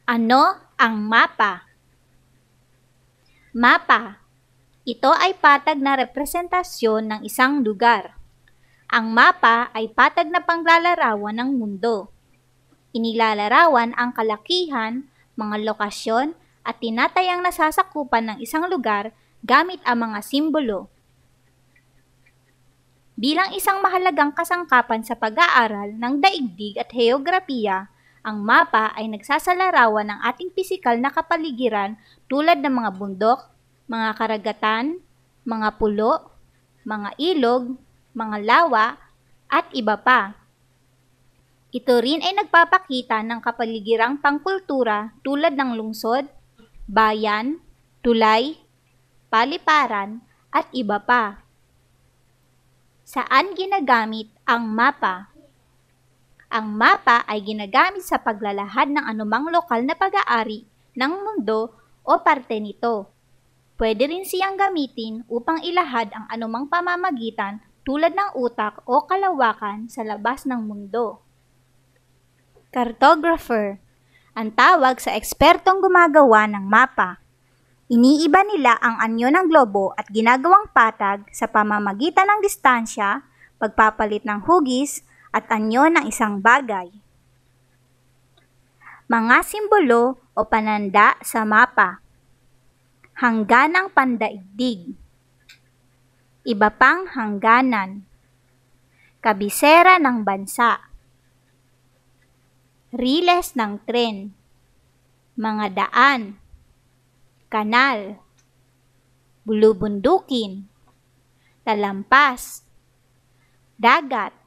Ano ang mapa? Mapa. Ito ay patag na representasyon ng isang lugar. Ang mapa ay patag na panglalarawan ng mundo. Inilalarawan ang kalakihan, mga lokasyon, at tinatayang nasasakupan ng isang lugar gamit ang mga simbolo. Bilang isang mahalagang kasangkapan sa pag-aaral ng daigdig at heograpiya, ang mapa ay nagsasalarawan ng ating pisikal na kapaligiran tulad ng mga bundok, mga karagatan, mga pulo, mga ilog, mga lawa, at iba pa. Ito rin ay nagpapakita ng kapaligirang pangkultura tulad ng lungsod, bayan, tulay, paliparan, at iba pa. Saan ginagamit ang mapa? Ang mapa ay ginagamit sa paglalahad ng anumang lokal na pag-aari ng mundo o parte nito. Pwede rin siyang gamitin upang ilahad ang anumang pamamagitan tulad ng utak o kalawakan sa labas ng mundo. Cartographer. Ang tawag sa ekspertong gumagawa ng mapa. Iniiba nila ang anyo ng globo at ginagawang patag sa pamamagitan ng distansya, pagpapalit ng hugis, at anyo ng isang bagay. Mga simbolo o pananda sa mapa. Hangganang pandaigdig. Iba pang hangganan. Kabisera ng bansa. Riles ng tren. Mga daan. Kanal. Bulubundukin. Lalampas. Dagat.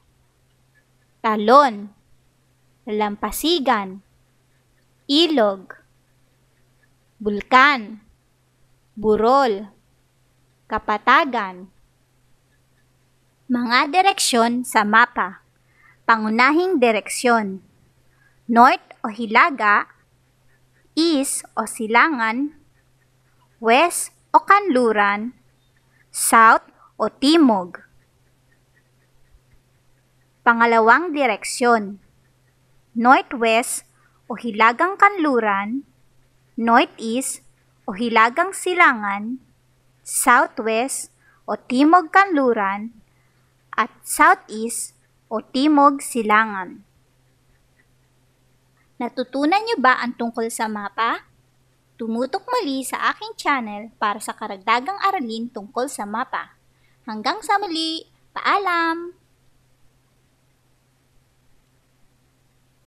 Talon. Lalampasigan. Ilog. Bulkan. Burol. Kapatagan. Mga direksyon sa mapa. Pangunahing direksyon. North o hilaga. East o silangan. West o kanluran. South o timog. Pangalawang direksyon. Northwest o hilagang kanluran. Northeast o hilagang silangan. Southwest o timog kanluran. At southeast o timog silangan. Natutunan niyo ba ang tungkol sa mapa? Tumutok muli sa aking channel para sa karagdagang aralin tungkol sa mapa. Hanggang sa muli, paalam!